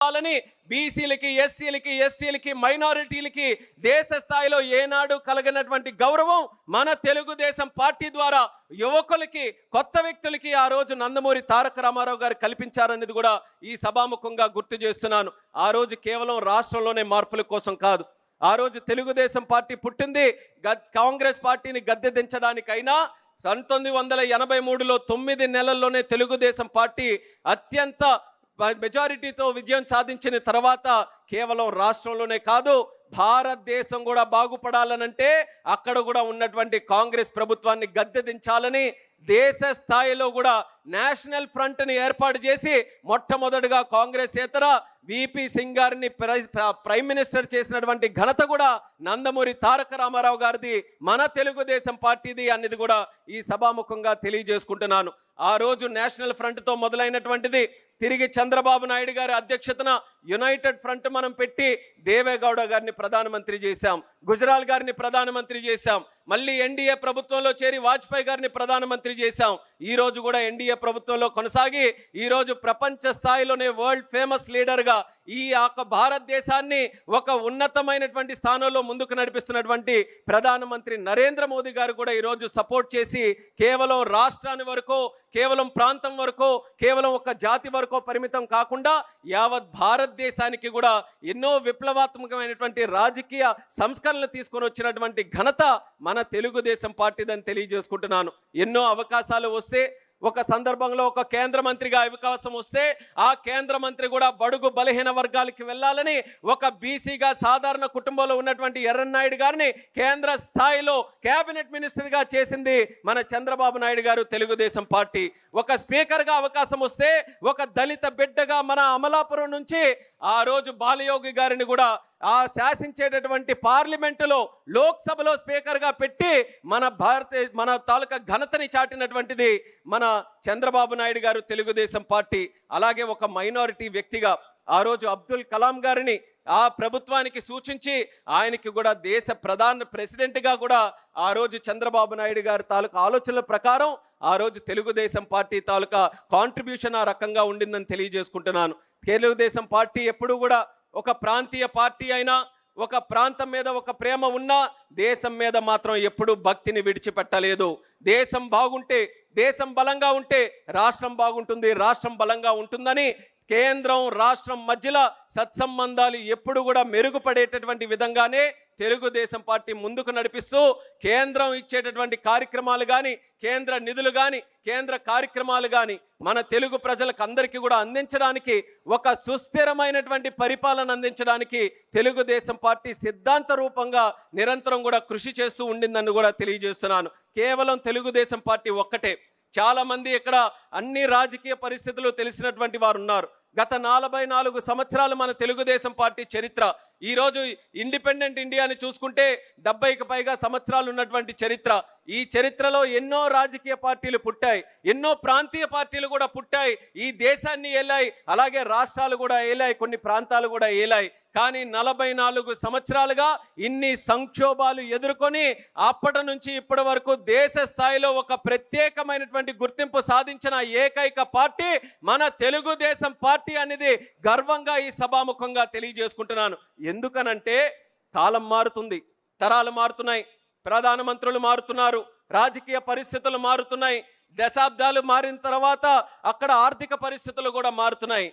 వాళ్ళని బీసీలకి, ఎస్సీలకి, ఎస్టీలకి, మైనారిటీలకి దేశ స్థాయిలో ఏనాడు కలగనటువంటి గౌరవం మన తెలుగుదేశం పార్టీ ద్వారా యువకులకి, కొత్త వ్యక్తులకి ఆ రోజు నందమూరి తారక రామారావు గారు కల్పించారనేది కూడా ఈ సభాముఖంగా గుర్తు చేస్తున్నాను. ఆ రోజు కేవలం రాష్ట్రంలోనే మార్పుల కోసం కాదు. ఆ రోజు తెలుగుదేశం పార్టీ పుట్టింది కాంగ్రెస్ పార్టీని గద్దె దించడానికైనా 1983లో 9 నెలల్లోనే తెలుగుదేశం పార్టీ అత్యంత మెజారిటీతో విజయం సాధించిన తర్వాత కేవలం రాష్ట్రంలోనే కాదు, భారతదేశం కూడా బాగుపడాలనంటే అక్కడ కూడా ఉన్నటువంటి కాంగ్రెస్ ప్రభుత్వాన్ని గద్దె దించాలని దేశ స్థాయిలో కూడా నేషనల్ ఫ్రంట్ని ఏర్పాటు చేసి మొట్టమొదటిగా కాంగ్రెస్ ఏతర విపి సింగ్ గారిని ప్రైమ్ మినిస్టర్ చేసినటువంటి ఘనత కూడా నందమూరి తారక రామారావు గారిది, మన తెలుగుదేశం పార్టీది అనేది కూడా ఈ సభాముఖంగా తెలియజేసుకుంటున్నాను. ఆ రోజు నేషనల్ ఫ్రంట్తో మొదలైనటువంటిది తిరిగి చంద్రబాబు నాయుడు గారి అధ్యక్షతన యునైటెడ్ ఫ్రంట్ మనం పెట్టి దేవేగౌడ గారిని ప్రధానమంత్రి చేశాం, గుజరాల్ గారిని ప్రధానమంత్రి చేశాం, మళ్ళీ ఎన్డీఏ ప్రభుత్వంలో చేరి వాజ్పేయి గారిని ప్రధానమంత్రి చేశాం. ఈ రోజు కూడా ఎన్డీఏ ప్రభుత్వంలో కొనసాగి ఈరోజు ప్రపంచ స్థాయిలోనే వరల్డ్ ఫేమస్ లీడర్గా ఈ భారతదేశాన్ని ఒక ఉన్నతమైనటువంటి స్థానంలో ముందుకు నడిపిస్తున్నటువంటి ప్రధానమంత్రి నరేంద్ర మోదీ గారు కూడా ఈరోజు సపోర్ట్ చేసి కేవలం రాష్ట్రాన్ని వరకు, కేవలం ప్రాంతం వరకు, కేవలం ఒక జాతి వరకు పరిమితం కాకుండా యావత్ భారతదేశానికి కూడా ఎన్నో విప్లవాత్మకమైనటువంటి రాజకీయ సంస్కరణలు తీసుకొని వచ్చినటువంటి ఘనత మన తెలుగుదేశం పార్టీదని తెలియజేసుకుంటున్నాను. ఎన్నో అవకాశాలు వస్తే, ఒక సందర్భంలో ఒక కేంద్ర మంత్రిగా అవకాశం వస్తే ఆ కేంద్ర మంత్రి కూడా బడుగు బలహీన వర్గాలకి వెళ్ళాలని ఒక బీసీగా సాధారణ కుటుంబంలో ఉన్నటువంటి ఎర్రన్నాయుడు గారిని కేంద్ర స్థాయిలో కేబినెట్ మినిస్టర్గా చేసింది మన చంద్రబాబు నాయుడు గారు, తెలుగుదేశం పార్టీ. ఒక స్పీకర్గా అవకాశం వస్తే ఒక దళిత బిడ్డగా మన అమలాపురం నుంచి ఆ రోజు బాలయోగి గారిని కూడా ఆ శాసించేటటువంటి పార్లమెంటులో, లోక్సభలో స్పీకర్గా పెట్టి మన తాలూకా ఘనతని చాటినటువంటిది మన చంద్రబాబు నాయుడు గారు, తెలుగుదేశం పార్టీ. అలాగే ఒక మైనారిటీ వ్యక్తిగా ఆ రోజు అబ్దుల్ కలాం గారిని ఆ ప్రభుత్వానికి సూచించి ఆయనకి కూడా దేశ ప్రెసిడెంట్గా కూడా ఆ రోజు చంద్రబాబు నాయుడు గారి తాలూకా ఆలోచనల ప్రకారం ఆ రోజు తెలుగుదేశం పార్టీ తాలూకా కాంట్రిబ్యూషన్ ఆ రకంగా ఉండిందని తెలియజేసుకుంటున్నాను. తెలుగుదేశం పార్టీ ఎప్పుడు కూడా ఒక ప్రాంతీయ పార్టీ అయినా, ఒక ప్రాంతం మీద ఒక ప్రేమ ఉన్నా దేశం మీద మాత్రం ఎప్పుడూ భక్తిని విడిచిపెట్టలేదు. దేశం బాగుంటే, దేశం బలంగా ఉంటే రాష్ట్రం బాగుంటుంది, రాష్ట్రం బలంగా ఉంటుందని కేంద్రం రాష్ట్రం మధ్యలో సత్సంబంధాలు ఎప్పుడు కూడా మెరుగుపడేటటువంటి విధంగానే తెలుగుదేశం పార్టీ ముందుకు నడిపిస్తూ కేంద్రం ఇచ్చేటటువంటి కార్యక్రమాలు కానీ, కేంద్ర నిధులు కానీ, కేంద్ర కార్యక్రమాలు కానీ మన తెలుగు ప్రజలకు అందరికీ కూడా అందించడానికి, ఒక సుస్థిరమైనటువంటి పరిపాలన అందించడానికి తెలుగుదేశం పార్టీ సిద్ధాంత రూపంగా నిరంతరం కూడా కృషి చేస్తూ ఉండిందని కూడా తెలియజేస్తున్నాను. కేవలం తెలుగుదేశం పార్టీ ఒక్కటే. చాలామంది ఇక్కడ అన్ని రాజకీయ పరిస్థితులు తెలిసినటువంటి వారు ఉన్నారు. గత 44 సంవత్సరాలు మన తెలుగుదేశం పార్టీ చరిత్ర. ఈరోజు ఇండిపెండెంట్ ఇండియాని చూసుకుంటే 70కి పైగా సంవత్సరాలు ఉన్నటువంటి చరిత్ర. ఈ చరిత్రలో ఎన్నో రాజకీయ పార్టీలు పుట్టాయి, ఎన్నో ప్రాంతీయ పార్టీలు కూడా పుట్టాయి. ఈ దేశాన్ని ఏలాయి, అలాగే రాష్ట్రాలు కూడా ఏలాయి, కొన్ని ప్రాంతాలు కూడా ఏలాయి. కానీ 44 సంవత్సరాలుగా ఇన్ని సంక్షోభాలు ఎదుర్కొని అప్పటి నుంచి ఇప్పటి వరకు దేశ స్థాయిలో ఒక ప్రత్యేకమైనటువంటి గుర్తింపు సాధించిన ఏకైక పార్టీ మన తెలుగుదేశం పార్టీ అనేది గర్వంగా ఈ సభాముఖంగా తెలియజేసుకుంటున్నాను. ఎందుకనంటే కాలం మారుతుంది, తరాలు మారుతున్నాయి, ప్రధానమంత్రులు మారుతున్నారు, రాజకీయ పరిస్థితులు మారుతున్నాయి, దశాబ్దాలు మారిన తర్వాత అక్కడ ఆర్థిక పరిస్థితులు కూడా మారుతున్నాయి.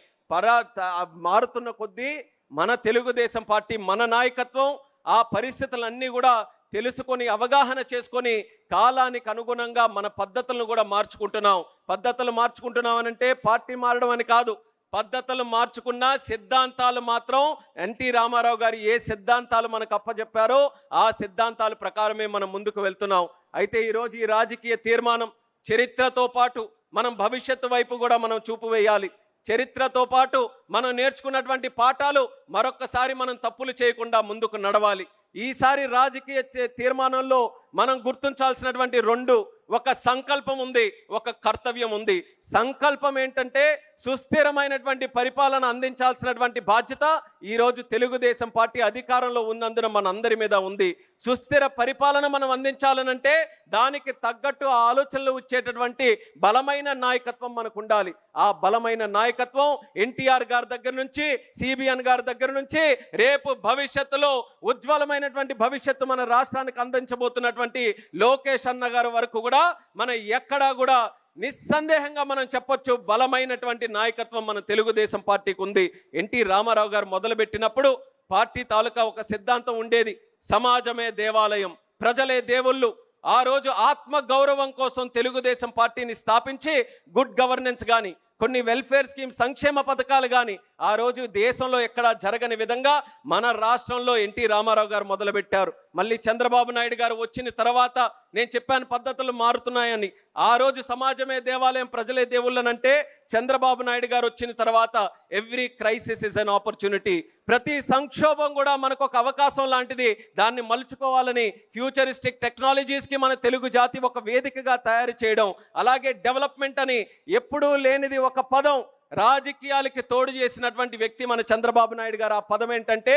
మారుతున్న కొద్దీ మన తెలుగుదేశం పార్టీ, మన నాయకత్వం ఆ పరిస్థితులన్నీ కూడా తెలుసుకొని, అవగాహన చేసుకొని కాలానికి అనుగుణంగా మన పద్ధతులను కూడా మార్చుకుంటున్నాం. పద్ధతులు మార్చుకుంటున్నాం అనంటే పార్టీ మారడం అని కాదు, పద్ధతులు మార్చుకున్న సిద్ధాంతాలు మాత్రం ఎన్టీ రామారావు గారు ఏ సిద్ధాంతాలు మనకు అప్పచెప్పారో ఆ సిద్ధాంతాల ప్రకారమే మనం ముందుకు వెళ్తున్నాం. అయితే ఈరోజు ఈ రాజకీయ తీర్మానం చరిత్రతో పాటు మనం భవిష్యత్తు వైపు కూడా మనం చూపు వేయాలి. చరిత్రతో పాటు మనం నేర్చుకున్నటువంటి పాఠాలు మరొక్కసారి మనం తప్పులు చేయకుండా ముందుకు నడవాలి. ఈసారి రాజకీయ తీర్మానంలో మనం గుర్తించాల్సినటువంటి 2, ఒక సంకల్పం ఉంది, ఒక కర్తవ్యం ఉంది. సంకల్పం ఏంటంటే సుస్థిరమైనటువంటి పరిపాలన అందించాల్సినటువంటి బాధ్యత ఈరోజు తెలుగుదేశం పార్టీ అధికారంలో ఉన్నందున మనందరి మీద ఉంది. సుస్థిర పరిపాలన మనం అందించాలనంటే దానికి తగ్గట్టు ఆ ఆలోచనలు వచ్చేటటువంటి బలమైన నాయకత్వం మనకు ఉండాలి. ఆ బలమైన నాయకత్వం ఎన్టీఆర్ గారి దగ్గర నుంచి, సిబిఎన్ గారి దగ్గర నుంచి, రేపు భవిష్యత్తులో ఉజ్వలమైనటువంటి భవిష్యత్తు మన రాష్ట్రానికి అందించబోతున్నటువంటి లోకేష్ అన్న గారి వరకు కూడా మనం ఎక్కడా కూడా నిస్సందేహంగా మనం చెప్పొచ్చు, బలమైనటువంటి నాయకత్వం మన తెలుగుదేశం పార్టీకి ఉంది. ఎన్టీ రామారావు గారు మొదలుపెట్టినప్పుడు పార్టీ తాలూకా ఒక సిద్ధాంతం ఉండేది, సమాజమే దేవాలయం, ప్రజలే దేవుళ్ళు. ఆ రోజు ఆత్మ గౌరవం కోసం తెలుగుదేశం పార్టీని స్థాపించి గుడ్ గవర్నెన్స్ కానీ, కొన్ని వెల్ఫేర్ స్కీమ్ సంక్షేమ పథకాలు కానీ ఆ రోజు దేశంలో ఎక్కడా జరగని విధంగా మన రాష్ట్రంలో ఎన్టీ రామారావు గారు మొదలుపెట్టారు. మళ్ళీ చంద్రబాబు నాయుడు గారు వచ్చిన తర్వాత నేను చెప్పాను పద్ధతులు మారుతున్నాయని. ఆ రోజు సమాజమే దేవాలయం, ప్రజలే దేవుళ్ళనంటే చంద్రబాబు నాయుడు గారు వచ్చిన తర్వాత every crisis is an opportunity, ప్రతి సంక్షోభం కూడా మనకు ఒక అవకాశం లాంటిది, దాన్ని మలుచుకోవాలని ఫ్యూచరిస్టిక్ టెక్నాలజీస్కి మన తెలుగు జాతి ఒక వేదికగా తయారు చేయడం, అలాగే డెవలప్మెంట్ అని ఎప్పుడూ లేనిది ఒక పదం రాజకీయాలకి తోడు చేసినటువంటి వ్యక్తి మన చంద్రబాబు నాయుడు గారు. ఆ పదం ఏంటంటే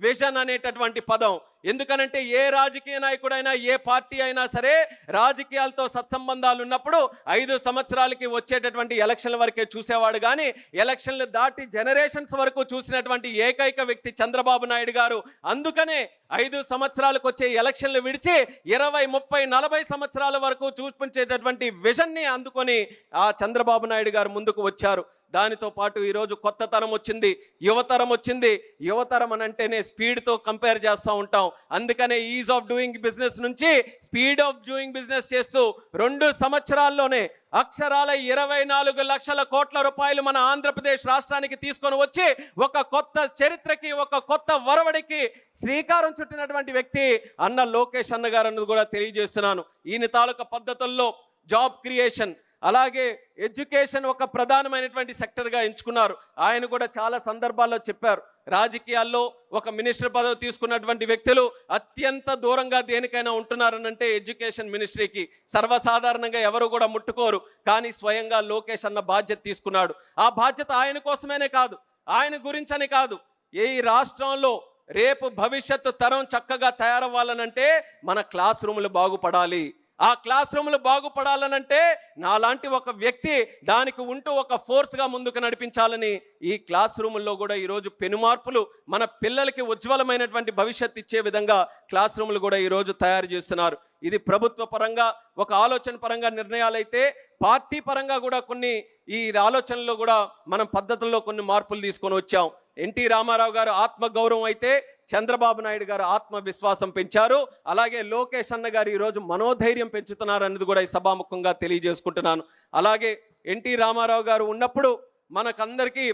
విజన్ అనేటటువంటి పదం. ఎందుకనంటే ఏ రాజకీయ నాయకుడైనా, ఏ పార్టీ అయినా సరే రాజకీయాలతో సత్సంబంధాలు ఉన్నప్పుడు 5 సంవత్సరాలకి వచ్చేటటువంటి ఎలక్షన్ల వరకే చూసేవాడు, కానీ ఎలక్షన్లు దాటి జనరేషన్స్ వరకు చూసినటువంటి ఏకైక వ్యక్తి చంద్రబాబు నాయుడు గారు. అందుకనే 5 సంవత్సరాలకు వచ్చే ఎలక్షన్లు విడిచి 20, 30, 40 సంవత్సరాల వరకు చూపించేటటువంటి విజన్ని అందుకొని ఆ చంద్రబాబు నాయుడు గారు ముందుకు వచ్చారు. దానితో పాటు ఈరోజు కొత్త తరం వచ్చింది, యువతరం వచ్చింది. యువతరం అని అంటేనే స్పీడ్తో కంపేర్ చేస్తూ ఉంటాం. అందుకనే ఈజ్ ఆఫ్ డూయింగ్ బిజినెస్ నుంచి స్పీడ్ ఆఫ్ డూయింగ్ బిజినెస్ చేస్తూ 2 సంవత్సరాల్లోనే అక్షరాల 24 లక్షల కోట్ల రూపాయలు మన ఆంధ్రప్రదేశ్ రాష్ట్రానికి తీసుకొని వచ్చి ఒక కొత్త చరిత్రకి, ఒక కొత్త వరవడికి శ్రీకారం చుట్టినటువంటి వ్యక్తి అన్న లోకేష్ అన్న గారు అన్నది కూడా తెలియజేస్తున్నాను. ఈయన తాలూకా పద్ధతుల్లో జాబ్ క్రియేషన్, అలాగే ఎడ్యుకేషన్ ఒక ప్రధానమైనటువంటి సెక్టర్గా ఎంచుకున్నారు. ఆయన కూడా చాలా సందర్భాల్లో చెప్పారు, రాజకీయాల్లో ఒక మినిస్టర్ పదవి తీసుకున్నటువంటి వ్యక్తులు అత్యంత దూరంగా దేనికైనా ఉంటున్నారనంటే ఎడ్యుకేషన్ మినిస్ట్రీకి. సర్వసాధారణంగా ఎవరు కూడా ముట్టుకోరు, కానీ స్వయంగా లోకేష్ అన్న బాధ్యత తీసుకున్నాడు. ఆ బాధ్యత ఆయన కోసమేనే కాదు, ఆయన గురించని కాదు, ఈ రాష్ట్రంలో రేపు భవిష్యత్తు తరం చక్కగా తయారవ్వాలనంటే మన క్లాస్ రూములు బాగుపడాలి. ఆ క్లాస్ రూములు బాగుపడాలనంటే నాలాంటి ఒక వ్యక్తి దానికి ఉంటూ ఒక ఫోర్స్గా ముందుకు నడిపించాలని ఈ క్లాస్ రూముల్లో కూడా ఈరోజు పెనుమార్పులు, మన పిల్లలకి ఉజ్వలమైనటువంటి భవిష్యత్తు ఇచ్చే విధంగా క్లాస్ రూములు కూడా ఈరోజు తయారు చేస్తున్నారు. ఇది ప్రభుత్వ పరంగా ఒక ఆలోచన పరంగా నిర్ణయాలు అయితే, పార్టీ పరంగా కూడా కొన్ని ఈ ఆలోచనలో కూడా మనం పద్ధతుల్లో కొన్ని మార్పులు తీసుకొని వచ్చాం. ఎన్టీ రామారావు గారు ఆత్మగౌరవం అయితే చంద్రబాబు నాయుడు గారు ఆత్మవిశ్వాసం పెంచారు. అలాగే లోకేష్ అన్న గారు ఈరోజు మనోధైర్యం పెంచుతున్నారు అనేది కూడా ఈ సభాముఖంగా తెలియజేసుకుంటున్నాను. అలాగే ఎన్టీ రామారావు గారు ఉన్నప్పుడు మనకందరికీ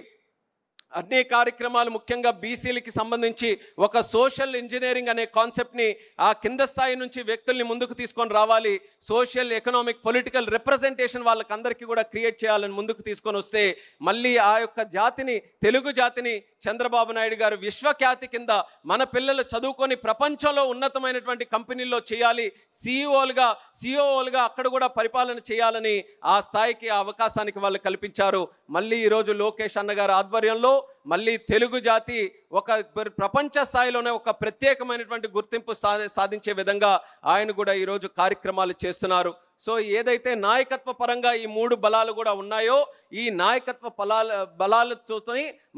అన్ని కార్యక్రమాలు, ముఖ్యంగా బీసీలకి సంబంధించి ఒక సోషల్ ఇంజనీరింగ్ అనే కాన్సెప్ట్ని ఆ కింద స్థాయి నుంచి వ్యక్తుల్ని ముందుకు తీసుకొని రావాలి. సోషల్, ఎకనామిక్, పొలిటికల్ రిప్రజెంటేషన్ వాళ్ళకందరికీ కూడా క్రియేట్ చేయాలని ముందుకు తీసుకొని వస్తే మళ్ళీ ఆ యొక్క జాతిని, తెలుగు జాతిని చంద్రబాబు నాయుడు గారు విశ్వఖ్యాతి కింద మన పిల్లలు చదువుకొని ప్రపంచంలో ఉన్నతమైనటువంటి కంపెనీల్లో చేయాలి, సిఇఓలుగా అక్కడ కూడా పరిపాలన చేయాలని ఆ స్థాయికి, ఆ అవకాశానికి వాళ్ళు కల్పించారు. మళ్ళీ ఈరోజు లోకేష్ అన్న గారి ఆధ్వర్యంలో మళ్ళీ తెలుగు జాతి ఒక ప్రపంచ స్థాయిలోనే ఒక ప్రత్యేకమైనటువంటి గుర్తింపు సాధించే విధంగా ఆయన కూడా ఈరోజు కార్యక్రమాలు చేస్తున్నారు. సో ఏదైతే నాయకత్వ పరంగా ఈ 3 బలాలు కూడా ఉన్నాయో, ఈ నాయకత్వ బలాలతో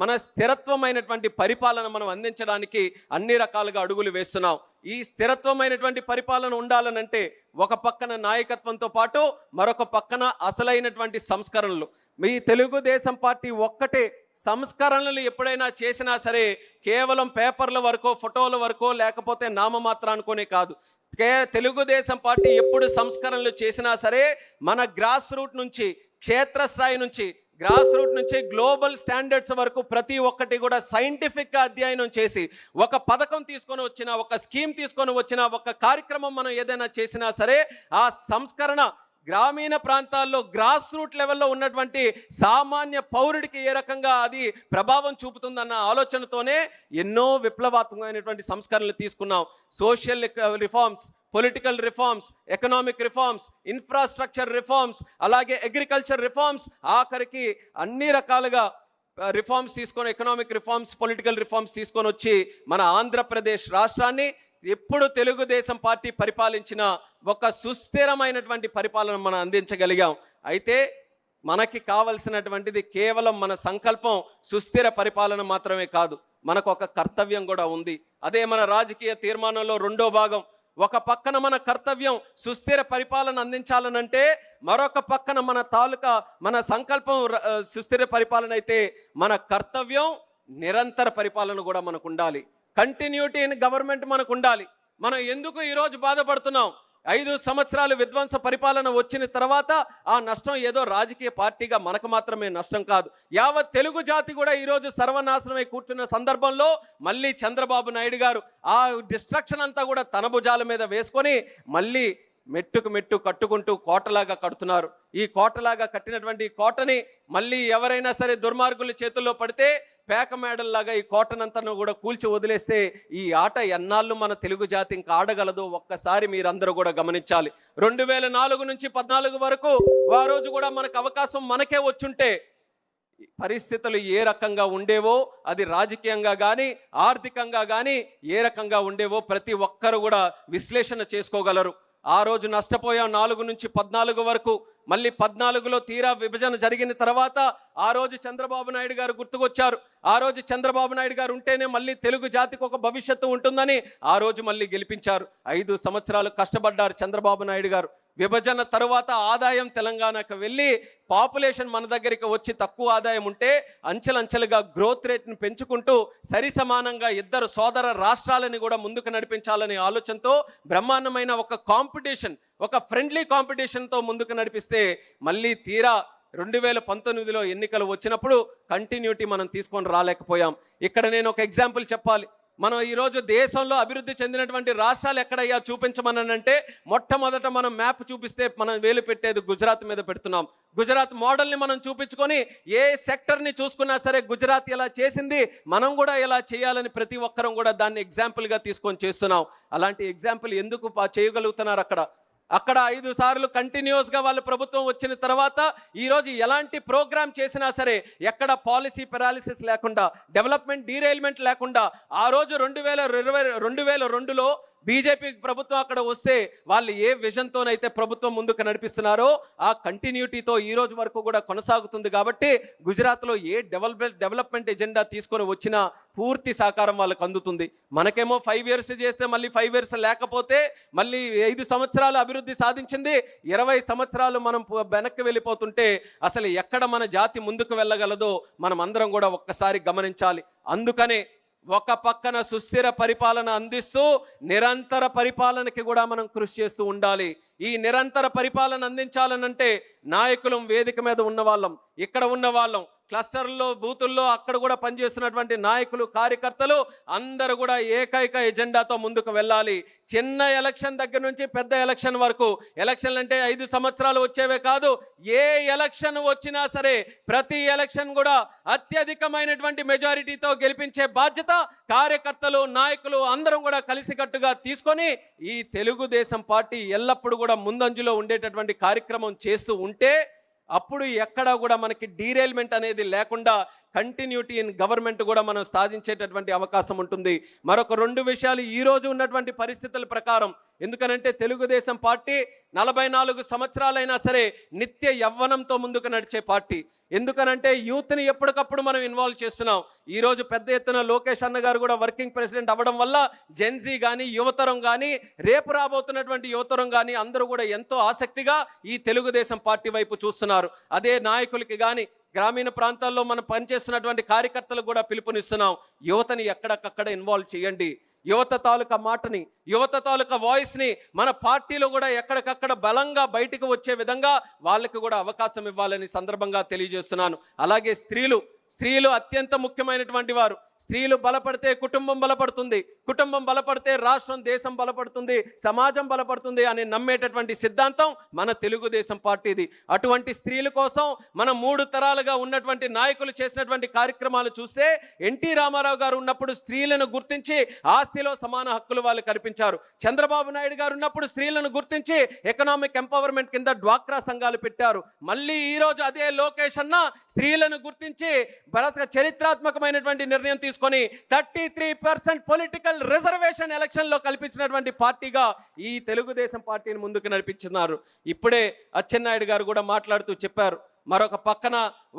మన స్థిరత్వమైనటువంటి పరిపాలన మనం అందించడానికి అన్ని రకాలుగా అడుగులు వేస్తున్నాం. ఈ స్థిరత్వమైనటువంటి పరిపాలన ఉండాలనంటే ఒక పక్కన నాయకత్వంతో పాటు మరొక పక్కన అసలైనటువంటి సంస్కరణలు. మీ తెలుగుదేశం పార్టీ ఒక్కటే సంస్కరణలు ఎప్పుడైనా చేసినా సరే కేవలం పేపర్ల వరకో, ఫోటోల వరకో, లేకపోతే నామమాత్రానికోనే కాదు. తెలుగుదేశం పార్టీ ఎప్పుడు సంస్కరణలు చేసినా సరే మన గ్రాస్ రూట్ నుంచి, క్షేత్రస్థాయి నుంచి, గ్లోబల్ స్టాండర్డ్స్ వరకు ప్రతి ఒక్కటి కూడా సైంటిఫిక్గా అధ్యయనం చేసి ఒక పథకం తీసుకొని వచ్చిన, ఒక స్కీమ్ తీసుకొని వచ్చిన, ఒక కార్యక్రమం మనం ఏదైనా చేసినా సరే ఆ సంస్కరణ గ్రామీణ ప్రాంతాల్లో గ్రాస్ రూట్ లెవెల్లో ఉన్నటువంటి సామాన్య పౌరుడికి ఏ రకంగా అది ప్రభావం చూపుతుందన్న ఆలోచనతోనే ఎన్నో విప్లవాత్మకమైనటువంటి సంస్కరణలు తీసుకున్నాం. Social reforms, political reforms, economic reforms, infrastructure reforms, అలాగే అగ్రికల్చర్ రిఫార్మ్స్, ఆఖరికి అన్ని రకాలుగా రిఫార్మ్స్ తీసుకొని, ఎకనామిక్ రిఫార్మ్స్, పొలిటికల్ రిఫార్మ్స్ తీసుకొని వచ్చి మన ఆంధ్రప్రదేశ్ రాష్ట్రాన్ని ఎప్పుడు తెలుగుదేశం పార్టీ పరిపాలించిన ఒక సుస్థిరమైనటువంటి పరిపాలన మనం అందించగలిగాం. అయితే మనకి కావలసినటువంటిది కేవలం మన సంకల్పం సుస్థిర పరిపాలన మాత్రమే కాదు, మనకు ఒక కర్తవ్యం కూడా ఉంది. అదే మన రాజకీయ తీర్మానంలో రెండో భాగం. ఒక పక్కన మన కర్తవ్యం సుస్థిర పరిపాలన అందించాలనంటే, మరొక పక్కన మన సంకల్పం సుస్థిర పరిపాలన అయితే, మన కర్తవ్యం నిరంతర పరిపాలన కూడా మనకు ఉండాలి. కంటిన్యూటీ ఇన్ గవర్నమెంట్ మనకు ఉండాలి. మనం ఎందుకు ఈరోజు బాధపడుతున్నాం? 5 సంవత్సరాలు విధ్వంస పరిపాలన వచ్చిన తర్వాత ఆ నష్టం ఏదో రాజకీయ పార్టీగా మనకు మాత్రమే నష్టం కాదు, యావత్ తెలుగు జాతి కూడా ఈరోజు సర్వనాశనమై కూర్చున్న సందర్భంలో మళ్ళీ చంద్రబాబు నాయుడు గారు ఆ డిస్ట్రక్షన్ అంతా కూడా తన భుజాల మీద వేసుకొని మళ్ళీ మెట్టుకు మెట్టు కట్టుకుంటూ కోటలాగా కడుతున్నారు. ఈ కోటలాగా కట్టినటువంటి కోటని మళ్ళీ ఎవరైనా సరే దుర్మార్గుల చేతుల్లో పడితే పేక మేడల్లాగా ఈ కోటనంతను కూడా కూల్చి వదిలేస్తే ఈ ఆట ఎన్నాళ్ళు మన తెలుగు జాతి ఇంకా ఆడగలదో ఒక్కసారి మీరందరూ కూడా గమనించాలి. 2004 నుంచి 14 వరకు ఆ రోజు కూడా మనకు అవకాశం మనకే వచ్చుంటే పరిస్థితులు ఏ రకంగా ఉండేవో, అది రాజకీయంగా కానీ ఆర్థికంగా కానీ ఏ రకంగా ఉండేవో ప్రతి ఒక్కరు కూడా విశ్లేషణ చేసుకోగలరు. ఆ రోజు నష్టపోయాం 4 నుంచి 14 వరకు. మళ్ళీ 14లో తీరా విభజన జరిగిన తర్వాత ఆ రోజు చంద్రబాబు నాయుడు గారు గుర్తుకొచ్చారు. ఆ రోజు చంద్రబాబు నాయుడు గారు ఉంటేనే మళ్ళీ తెలుగు జాతికి ఒక భవిష్యత్తు ఉంటుందని ఆ రోజు మళ్ళీ గెలిపించారు. 5 సంవత్సరాలు కష్టపడ్డారు చంద్రబాబు నాయుడు గారు. విభజన తరువాత ఆదాయం తెలంగాణకు వెళ్ళి పాపులేషన్ మన దగ్గరికి వచ్చి తక్కువ ఆదాయం ఉంటే అంచెలంచెలుగా గ్రోత్ రేట్ని పెంచుకుంటూ సరి సమానంగా ఇద్దరు సోదర రాష్ట్రాలని కూడా ముందుకు నడిపించాలనే ఆలోచనతో బ్రహ్మాండమైన ఒక కాంపిటీషన్, ఒక ఫ్రెండ్లీ కాంపిటీషన్తో ముందుకు నడిపిస్తే మళ్ళీ తీరా 2019లో ఎన్నికలు వచ్చినప్పుడు కంటిన్యూటీ మనం తీసుకొని రాలేకపోయాం. ఇక్కడ నేను ఒక ఎగ్జాంపుల్ చెప్పాలి. మనం ఈరోజు దేశంలో అభివృద్ధి చెందినటువంటి రాష్ట్రాలు ఎక్కడయ్యా చూపించమనంటే, మొట్టమొదట మనం మ్యాప్ చూపిస్తే మనం వేలు పెట్టేది గుజరాత్ మీద పెడుతున్నాం. గుజరాత్ మోడల్ని మనం చూపించుకొని ఏ సెక్టర్ని చూసుకున్నా సరే గుజరాత్ ఎలా చేసింది, మనం కూడా ఎలా చేయాలని ప్రతి ఒక్కరం కూడా దాన్ని ఎగ్జాంపుల్గా తీసుకొని చేస్తున్నాం. అలాంటి ఎగ్జాంపుల్ ఎందుకు చేయగలుగుతున్నారు? అక్కడ 5 సార్లు కంటిన్యూస్గా వాళ్ళ ప్రభుత్వం వచ్చిన తర్వాత ఈరోజు ఎలాంటి ప్రోగ్రామ్ చేసినా సరే ఎక్కడ పాలసీ పెరాలిసిస్ లేకుండా, డెవలప్మెంట్ డీరైల్మెంట్ లేకుండా, ఆ రోజు 2002లో బీజేపీ ప్రభుత్వం అక్కడ వస్తే వాళ్ళు ఏ విజన్తోనైతే ప్రభుత్వం ముందుకు నడిపిస్తున్నారో ఆ కంటిన్యూటీతో ఈ రోజు వరకు కూడా కొనసాగుతుంది. కాబట్టి గుజరాత్లో ఏ డెవలప్మెంట్ ఎజెండా తీసుకొని వచ్చినా పూర్తి సహకారం వాళ్ళకు అందుతుంది. మనకేమో 5 years చేస్తే మళ్ళీ 5 years లేకపోతే మళ్ళీ 5 సంవత్సరాలు అభివృద్ధి సాధించింది, 20 సంవత్సరాలు మనం వెనక్కి వెళ్ళిపోతుంటే అసలు ఎక్కడ మన జాతి ముందుకు వెళ్ళగలదో మనం అందరం కూడా ఒక్కసారి గమనించాలి. అందుకనే ఒక పక్కన సుస్థిర పరిపాలన అందిస్తూ నిరంతర పరిపాలనకి కూడా మనం కృషి చేస్తూ ఉండాలి. ఈ నిరంతర పరిపాలన అందించాలనంటే నాయకులం, వేదిక మీద ఉన్న వాళ్ళం, ఇక్కడ ఉన్న వాళ్ళం, క్లస్టర్లో బూతుల్లో అక్కడ కూడా పనిచేస్తున్నటువంటి నాయకులు, కార్యకర్తలు అందరూ కూడా ఏకైక ఎజెండాతో ముందుకు వెళ్ళాలి. చిన్న ఎలక్షన్ దగ్గర నుంచి పెద్ద ఎలక్షన్ వరకు, ఎలక్షన్లు అంటే 5 సంవత్సరాలు వచ్చేవే కాదు, ఏ ఎలక్షన్ వచ్చినా సరే ప్రతి ఎలక్షన్ కూడా అత్యధికమైనటువంటి మెజారిటీతో గెలిపించే బాధ్యత కార్యకర్తలు, నాయకులు అందరం కూడా కలిసికట్టుగా తీసుకొని ఈ తెలుగుదేశం పార్టీ ఎల్లప్పుడూ కూడా ముందంజలో ఉండేటటువంటి కార్యక్రమం చేస్తూ ఉంటే అప్పుడు ఎక్కడా కూడా మనకి డీరైల్మెంట్ అనేది లేకుండా కంటిన్యూటీ ఇన్ గవర్నమెంట్ కూడా మనం సాధించేటటువంటి అవకాశం ఉంటుంది. మరొక 2 విషయాలు ఈరోజు ఉన్నటువంటి పరిస్థితుల ప్రకారం, ఎందుకనంటే తెలుగుదేశం పార్టీ 44 సంవత్సరాలైనా సరే నిత్య యవ్వనంతో ముందుకు నడిచే పార్టీ. ఎందుకనంటే యూత్ని ఎప్పటికప్పుడు మనం ఇన్వాల్వ్ చేస్తున్నాం. ఈరోజు పెద్ద ఎత్తున లోకేష్ అన్న గారు కూడా వర్కింగ్ ప్రెసిడెంట్ అవ్వడం వల్ల జెన్జీ కానీ, యువతరం కానీ, రేపు రాబోతున్నటువంటి యువతరం కానీ అందరూ కూడా ఎంతో ఆసక్తిగా ఈ తెలుగుదేశం పార్టీ వైపు చూస్తున్నారు. అదే నాయకులకి కానీ గ్రామీణ ప్రాంతాల్లో మనం పనిచేస్తున్నటువంటి కార్యకర్తలకు కూడా పిలుపునిస్తున్నాం. యువతని ఎక్కడికక్కడ ఇన్వాల్వ్ చేయండి. యువత తాలూకా మాటని, యువత తాలూకా వాయిస్ని మన పార్టీలో కూడా ఎక్కడికక్కడ బలంగా బయటకు వచ్చే విధంగా వాళ్ళకి కూడా అవకాశం ఇవ్వాలని సందర్భంగా తెలియజేస్తున్నాను. అలాగే స్త్రీలు అత్యంత ముఖ్యమైనటువంటి వారు. స్త్రీలు బలపడితే కుటుంబం బలపడుతుంది, కుటుంబం బలపడితే రాష్ట్రం దేశం బలపడుతుంది, సమాజం బలపడుతుంది అని నమ్మేటటువంటి సిద్ధాంతం మన తెలుగుదేశం పార్టీది. అటువంటి స్త్రీల కోసం మన 3 తరాలుగా ఉన్నటువంటి నాయకులు చేసినటువంటి కార్యక్రమాలు చూస్తే ఎన్టీ రామారావు గారు ఉన్నప్పుడు స్త్రీలను గుర్తించి ఆస్తిలో సమాన హక్కులు వాళ్ళు కల్పించారు. చంద్రబాబు నాయుడు గారు ఉన్నప్పుడు స్త్రీలను గుర్తించి ఎకనామిక్ ఎంపవర్మెంట్ కింద డ్వాక్రా సంఘాలు పెట్టారు. మళ్ళీ ఈరోజు అదే లోకేష్ అన్న స్త్రీలను గుర్తించి చరిత్రాత్మకమైనటువంటి నిర్ణయం తీసుకొని 33% పొలిటికల్ రిజర్వేషన్ ఎలక్షన్లో కల్పించినటువంటి పార్టీగా ఈ తెలుగుదేశం పార్టీని ముందుకు నడిపించున్నారు. ఇప్పుడే అచ్చెన్నాయుడు గారు కూడా మాట్లాడుతూ చెప్పారు, మరొక పక్కన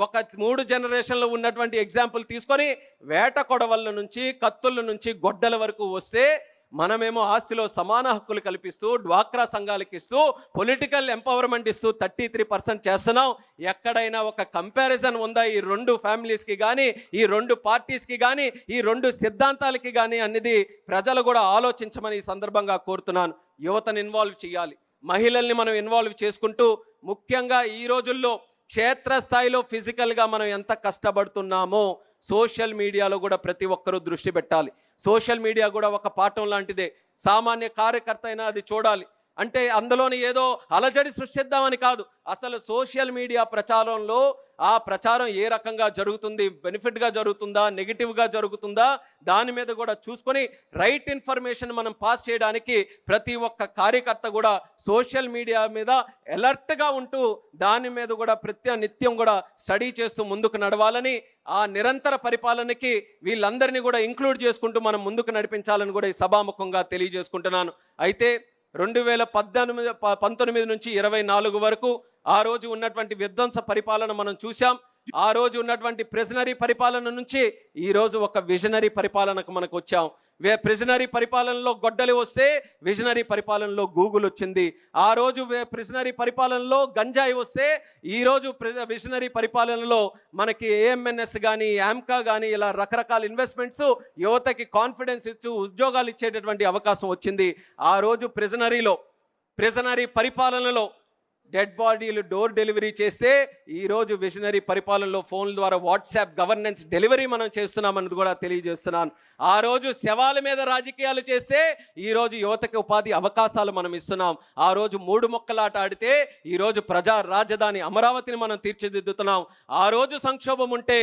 ఒక 3 జనరేషన్లో ఉన్నటువంటి ఎగ్జాంపుల్ తీసుకొని వేట కొడవళ్ళ నుంచి కత్తుల నుంచి గొడ్డల వరకు వస్తే మనమేమో ఆస్తిలో సమాన హక్కులు కల్పిస్తూ డ్వాక్రా సంఘాలకు ఇస్తూ పొలిటికల్ ఎంపవర్మెంట్ ఇస్తూ 33% చేస్తున్నాం. ఎక్కడైనా ఒక కంపారిజన్ ఉందా ఈ 2 ఫ్యామిలీస్కి కానీ, ఈ 2 పార్టీస్కి కానీ, ఈ 2 సిద్ధాంతాలకి కానీ అనేది ప్రజలు కూడా ఆలోచించమని ఈ సందర్భంగా కోరుతున్నాను. యువతను ఇన్వాల్వ్ చేయాలి, మహిళల్ని మనం ఇన్వాల్వ్ చేసుకుంటూ ముఖ్యంగా ఈ రోజుల్లో క్షేత్రస్థాయిలో ఫిజికల్గా మనం ఎంత కష్టపడుతున్నామో సోషల్ మీడియాలో కూడా ప్రతి ఒక్కరూ దృష్టి పెట్టాలి. సోషల్ మీడియా కూడా ఒక పాఠం లాంటిదే. సామాన్య కార్యకర్త అయినా అది చూడాలి. అంటే అందులోని ఏదో అలజడి సృష్టిద్దామని కాదు, అసలు సోషల్ మీడియా ప్రచారంలో ఆ ప్రచారం ఏ రకంగా జరుగుతుంది, బెనిఫిట్గా జరుగుతుందా, నెగిటివ్గా జరుగుతుందా, దాని మీద కూడా చూసుకొని రైట్ ఇన్ఫర్మేషన్ మనం పాస్ చేయడానికి ప్రతి ఒక్క కార్యకర్త కూడా సోషల్ మీడియా మీద అలర్ట్గా ఉంటూ దాని మీద కూడా నిత్యం కూడా స్టడీ చేస్తూ ముందుకు నడవాలని, ఆ నిరంతర పరిపాలనకి వీళ్ళందరినీ కూడా ఇంక్లూడ్ చేసుకుంటూ మనం ముందుకు నడిపించాలని కూడా ఈ సభాముఖంగా తెలియజేసుకుంటున్నాను. అయితే 2019 నుంచి 24 వరకు ఆ రోజు ఉన్నటువంటి విధ్వంస పరిపాలన మనం చూసాం. ఆ రోజు ఉన్నటువంటి ప్రిజనరీ పరిపాలన నుంచి ఈ రోజు ఒక విజనరీ పరిపాలనకు మనకు వచ్చాం. ప్రిజనరీ పరిపాలనలో గొడ్డలి వస్తే విజనరీ పరిపాలనలో గూగుల్ వచ్చింది. ఆ రోజు ప్రిజనరీ పరిపాలనలో గంజాయి వస్తే ఈరోజు విజనరీ పరిపాలనలో మనకి ఏఎంఎన్ఎస్ కానీ యాంకా కానీ ఇలా రకరకాల ఇన్వెస్ట్మెంట్స్ యువతకి కాన్ఫిడెన్స్ ఇచ్చి ఉద్యోగాలు ఇచ్చేటటువంటి అవకాశం వచ్చింది. ఆ రోజు ప్రిజనరీ పరిపాలనలో డెడ్ బాడీలు డోర్ డెలివరీ చేస్తే ఈరోజు విజనరీ పరిపాలనలో ఫోన్ల ద్వారా వాట్సాప్ గవర్నెన్స్ డెలివరీ మనం చేస్తున్నామన్నది కూడా తెలియజేస్తున్నాను. ఆ రోజు శవాల మీద రాజకీయాలు చేస్తే ఈరోజు యువతకి ఉపాధి అవకాశాలు మనం ఇస్తున్నాం. ఆ రోజు 3 మొక్కలాట ఆడితే ఈరోజు ప్రజా రాజధాని అమరావతిని మనం తీర్చిదిద్దుతున్నాం. ఆ రోజు సంక్షోభం ఉంటే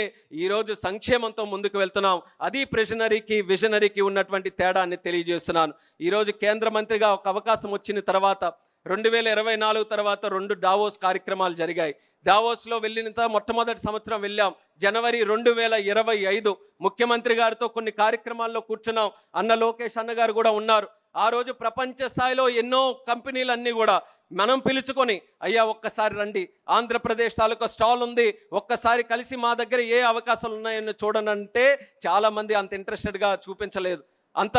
ఈరోజు సంక్షేమంతో ముందుకు వెళ్తున్నాం. అది ప్రిజనరీకి విజనరీకి ఉన్నటువంటి తేడాన్ని తెలియజేస్తున్నాను. ఈరోజు కేంద్ర మంత్రిగా ఒక అవకాశం వచ్చిన తర్వాత 2024 తర్వాత 2 డావోస్ కార్యక్రమాలు జరిగాయి. డావోస్లో వెళ్ళిన మొట్టమొదటి సంవత్సరం వెళ్ళాం. జనవరి 2025 ముఖ్యమంత్రి గారితో కొన్ని కార్యక్రమాల్లో కూర్చున్నాం. అన్న లోకేష్ అన్న గారు కూడా ఉన్నారు. ఆ రోజు ప్రపంచ స్థాయిలో ఎన్నో కంపెనీలన్నీ కూడా మనం పిలుచుకొని, అయ్యా ఒక్కసారి రండి, ఆంధ్రప్రదేశ్ తాలూకా స్టాల్ ఉంది, ఒక్కసారి కలిసి మా దగ్గర ఏ అవకాశాలు ఉన్నాయని చూడండి అంటే చాలామంది అంత ఇంట్రెస్టెడ్గా చూపించలేదు, అంత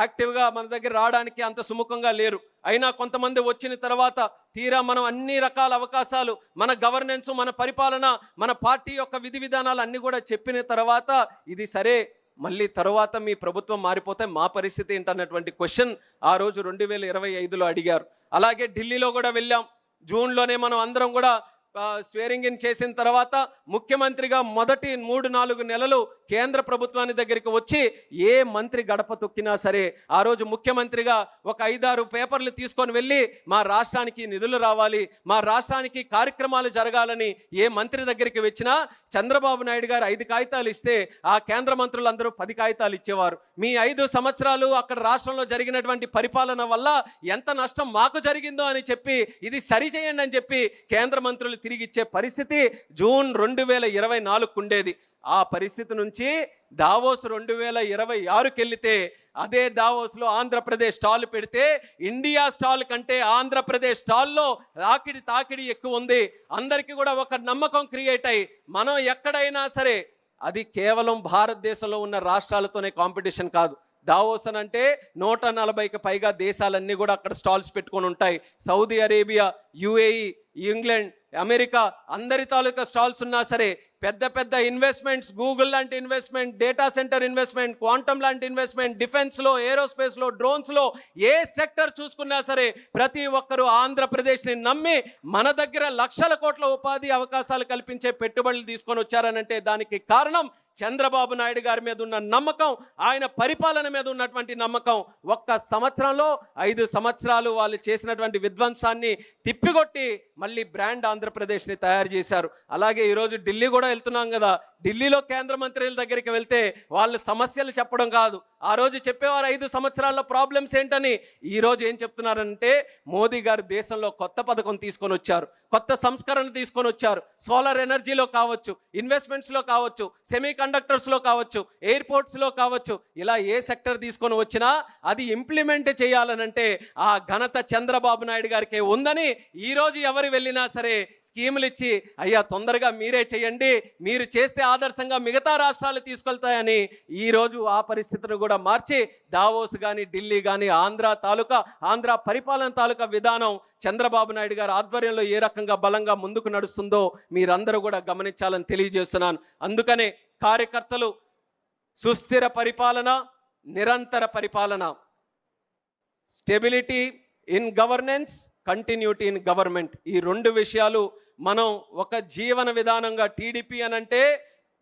యాక్టివ్గా మన దగ్గర రావడానికి అంత సుముఖంగా లేరు. అయినా కొంతమంది వచ్చిన తర్వాత తీరా మనం అన్ని రకాల అవకాశాలు, మన గవర్నెన్స్, మన పరిపాలన, మన పార్టీ యొక్క విధి విధానాలు అన్నీ కూడా చెప్పిన తర్వాత ఇది సరే, మళ్ళీ తర్వాత మీ ప్రభుత్వం మారిపోతే మా పరిస్థితి ఏంటన్నటువంటి క్వశ్చన్ ఆ రోజు 2025లో అడిగారు. అలాగే ఢిల్లీలో కూడా వెళ్ళాం. జూన్లోనే మనం అందరం కూడా స్వేరింగ్ ఇన్ చేసిన తర్వాత ముఖ్యమంత్రిగా మొదటి 3-4 నెలలు కేంద్ర ప్రభుత్వాన్ని దగ్గరికి వచ్చి ఏ మంత్రి గడప తొక్కినా సరే ఆ రోజు ముఖ్యమంత్రిగా ఒక 5-6 పేపర్లు తీసుకొని వెళ్ళి మా రాష్ట్రానికి నిధులు రావాలి, మా రాష్ట్రానికి కార్యక్రమాలు జరగాలని ఏ మంత్రి దగ్గరికి వచ్చినా చంద్రబాబు నాయుడు గారు 5 కాగితాలు ఇస్తే ఆ కేంద్ర మంత్రులందరూ 10 కాగితాలు ఇచ్చేవారు. మీ 5 సంవత్సరాలు అక్కడ రాష్ట్రంలో జరిగినటువంటి పరిపాలన వల్ల ఎంత నష్టం మాకు జరిగిందో అని చెప్పి ఇది సరిచేయండి అని చెప్పి కేంద్ర మంత్రులు తిరిగి ఇచ్చే పరిస్థితి జూన్ 2024 ఉండేది. ఆ పరిస్థితి నుంచి దావోస్ 2026కి వెళితే అదే దావోస్లో ఆంధ్రప్రదేశ్ స్టాల్ పెడితే ఇండియా స్టాల్ కంటే ఆంధ్రప్రదేశ్ స్టాల్లో తాకిడి ఎక్కువ ఉంది. అందరికీ కూడా ఒక నమ్మకం క్రియేట్ అయ్యి మనం ఎక్కడైనా సరే, అది కేవలం భారతదేశంలో ఉన్న రాష్ట్రాలతోనే కాంపిటీషన్ కాదు. దావోస్ అని అంటే 140కి పైగా దేశాలన్నీ కూడా అక్కడ స్టాల్స్ పెట్టుకొని ఉంటాయి. Saudi Arabia, UAE, England, America అందరి తాలూకా స్టాల్స్ ఉన్నా సరే పెద్ద పెద్ద ఇన్వెస్ట్మెంట్స్, గూగుల్ లాంటి investment, data centre investment, quantum లాంటి ఇన్వెస్ట్మెంట్, డిఫెన్స్లో, ఏరోస్పేస్లో, డ్రోన్స్లో ఏ సెక్టర్ చూసుకున్నా సరే ప్రతి ఒక్కరూ ఆంధ్రప్రదేశ్ని నమ్మి మన దగ్గర లక్షల కోట్ల ఉపాధి అవకాశాలు కల్పించే పెట్టుబడులు తీసుకొని వచ్చారనంటే దానికి కారణం చంద్రబాబు నాయుడు గారి మీద ఉన్న నమ్మకం, ఆయన పరిపాలన మీద ఉన్నటువంటి నమ్మకం, ఒక్క సంవత్సరంలో 5 సంవత్సరాలు వాళ్ళు చేసినటువంటి విధ్వంసాన్ని తిప్పికొట్టి మళ్ళీ బ్రాండ్ ఆంధ్రప్రదేశ్ని తయారు చేశారు. అలాగే ఈరోజు ఢిల్లీ కూడా వెళ్తున్నాం కదా, ఢిల్లీలో కేంద్ర మంత్రుల దగ్గరికి వెళ్తే వాళ్ళు సమస్యలు చెప్పడం కాదు, ఆ రోజు చెప్పేవారు 5 సంవత్సరాల ప్రాబ్లమ్స్ ఏంటని. ఈరోజు ఏం చెప్తున్నారంటే మోదీ గారు దేశంలో కొత్త పథకం తీసుకొని వచ్చారు, కొత్త సంస్కరణ తీసుకొని వచ్చారు. సోలార్ ఎనర్జీలో కావచ్చు, ఇన్వెస్ట్మెంట్స్లో కావచ్చు, సెమీ కండక్టర్స్లో కావచ్చు, ఎయిర్పోర్ట్స్లో కావచ్చు, ఇలా ఏ సెక్టర్ తీసుకొని వచ్చినా అది ఇంప్లిమెంట్ చేయాలనంటే ఆ ఘనత చంద్రబాబు నాయుడు గారికి ఉందని ఈరోజు ఎవరు వెళ్ళినా సరే స్కీములు ఇచ్చి అయ్యా తొందరగా మీరే చేయండి, మీరు చేస్తే ఆదర్శంగా మిగతా రాష్ట్రాలు తీసుకెళ్తాయని ఈరోజు ఆ పరిస్థితిని కూడా మార్చి దావోస్ కానీ ఢిల్లీ కానీ ఆంధ్ర పరిపాలన తాలూకా విధానం చంద్రబాబు నాయుడు గారి ఆధ్వర్యంలో ఏ రకంగా బలంగా ముందుకు నడుస్తుందో మీరందరూ కూడా గమనించాలని తెలియజేస్తున్నాను. అందుకనే కార్యకర్తలు సుస్థిర పరిపాలన, నిరంతర పరిపాలన, stability in governance, continuity in government, ఈ 2 విషయాలు మనం ఒక జీవన విధానంగా, టీడీపీ అనంటే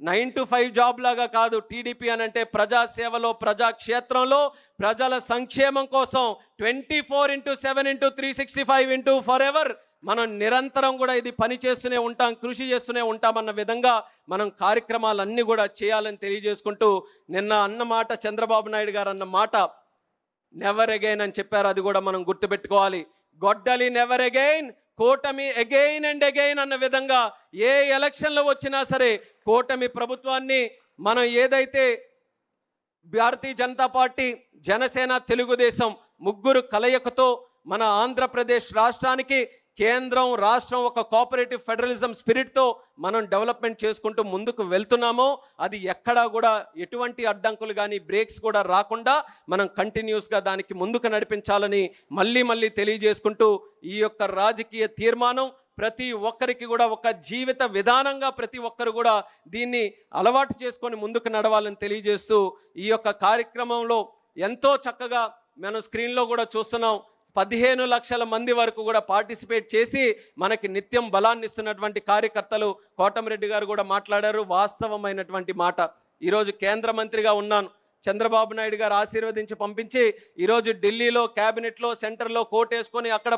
9 to 5 జాబ్ లాగా కాదు, టీడీపీ అనంటే ప్రజాసేవలో, ప్రజాక్షేత్రంలో, ప్రజల సంక్షేమం కోసం 24/7/365 ఫర్ ఎవర్ మనం నిరంతరం కూడా ఇది పని చేస్తూనే ఉంటాం, కృషి చేస్తూనే ఉంటామన్న విధంగా మనం కార్యక్రమాలన్నీ కూడా చేయాలని తెలియజేసుకుంటూ, నిన్న అన్న మాట, చంద్రబాబు నాయుడు గారు అన్న మాట నెవర్ అగైన్ అని చెప్పారు, అది కూడా మనం గుర్తుపెట్టుకోవాలి. గొడ్డలి నెవర్ అగైన్, కూటమి అగైన్ అండ్ అగైన్ అన్న విధంగా ఏ ఎలక్షన్లు వచ్చినా సరే కూటమి ప్రభుత్వాన్ని మనం ఏదైతే భారతీయ జనతా పార్టీ, జనసేన, తెలుగుదేశం ముగ్గురు కలయికతో మన ఆంధ్రప్రదేశ్ రాష్ట్రానికి కేంద్రం, రాష్ట్రం ఒక కోఆపరేటివ్ ఫెడరలిజం స్పిరిట్తో మనం డెవలప్మెంట్ చేసుకుంటూ ముందుకు వెళ్తున్నామో అది ఎక్కడా కూడా ఎటువంటి అడ్డంకులు కానీ బ్రేక్స్ కూడా రాకుండా మనం కంటిన్యూస్గా దానికి ముందుకు నడిపించాలని మళ్ళీ తెలియజేసుకుంటూ, ఈ యొక్క రాజకీయ తీర్మానం ప్రతి ఒక్కరికి కూడా ఒక జీవిత విధానంగా ప్రతి ఒక్కరు కూడా దీన్ని అలవాటు చేసుకొని ముందుకు నడవాలని తెలియజేస్తూ, ఈ యొక్క కార్యక్రమంలో ఎంతో చక్కగా మనం స్క్రీన్లో కూడా చూస్తున్నాం, 15 లక్షల మంది వరకు కూడా పార్టిసిపేట్ చేసి మనకి నిత్యం బలాన్ని ఇస్తున్నటువంటి కార్యకర్తలు. కోటమిరెడ్డి గారు కూడా మాట్లాడారు, వాస్తవమైనటువంటి మాట. ఈరోజు కేంద్ర మంత్రిగా ఉన్నాను, చంద్రబాబు నాయుడు గారు ఆశీర్వదించి పంపించి ఈరోజు ఢిల్లీలో క్యాబినెట్లో, సెంటర్లో కోట్ వేసుకొని అక్కడ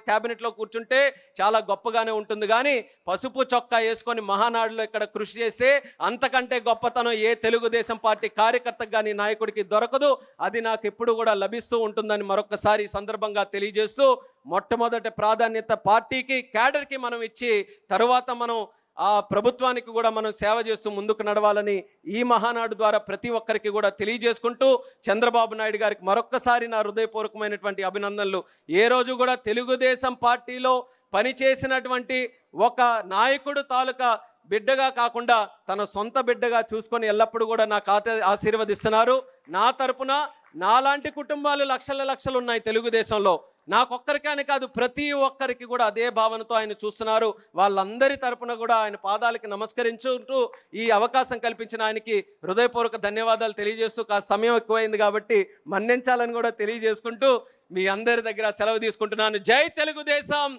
క్యాబినెట్లో కూర్చుంటే చాలా గొప్పగానే ఉంటుంది, కానీ పసుపు చొక్కా వేసుకొని మహానాడులో ఇక్కడ కృషి చేస్తే అంతకంటే గొప్పతనం ఏ తెలుగుదేశం పార్టీ కార్యకర్తకు కానీ నాయకుడికి దొరకదు. అది నాకు ఎప్పుడు కూడా లభిస్తూ ఉంటుందని మరొకసారి సందర్భంగా తెలియజేస్తూ, మొట్టమొదటి ప్రాధాన్యత పార్టీకి, క్యాడర్కి మనం ఇచ్చి తరువాత మనం ఆ ప్రభుత్వానికి కూడా మనం సేవ చేస్తూ ముందుకు నడవాలని ఈ మహానాడు ద్వారా ప్రతి ఒక్కరికి కూడా తెలియజేసుకుంటూ, చంద్రబాబు నాయుడు గారికి మరొక్కసారి నా హృదయపూర్వకమైనటువంటి అభినందనలు. ఏ రోజు కూడా తెలుగుదేశం పార్టీలో పనిచేసినటువంటి ఒక నాయకుడు తాలూకా బిడ్డగా కాకుండా తన సొంత బిడ్డగా చూసుకొని ఎల్లప్పుడూ కూడా నాకు ఆశీర్వదిస్తున్నారు. నా తరపున నాలాంటి కుటుంబాలు లక్షలు ఉన్నాయి తెలుగుదేశంలో, నాకొక్కరికని కాదు ప్రతి ఒక్కరికి కూడా అదే భావనతో ఆయన చూస్తున్నారు. వాళ్ళందరి తరపున కూడా ఆయన పాదాలకి నమస్కరించుకుంటూ ఈ అవకాశం కల్పించిన ఆయనకి హృదయపూర్వక ధన్యవాదాలు తెలియజేస్తూ, కాస్త సమయం ఎక్కువైంది కాబట్టి మన్నించాలని కూడా తెలియజేసుకుంటూ మీ అందరి దగ్గర సెలవు తీసుకుంటున్నాను. జై తెలుగుదేశం.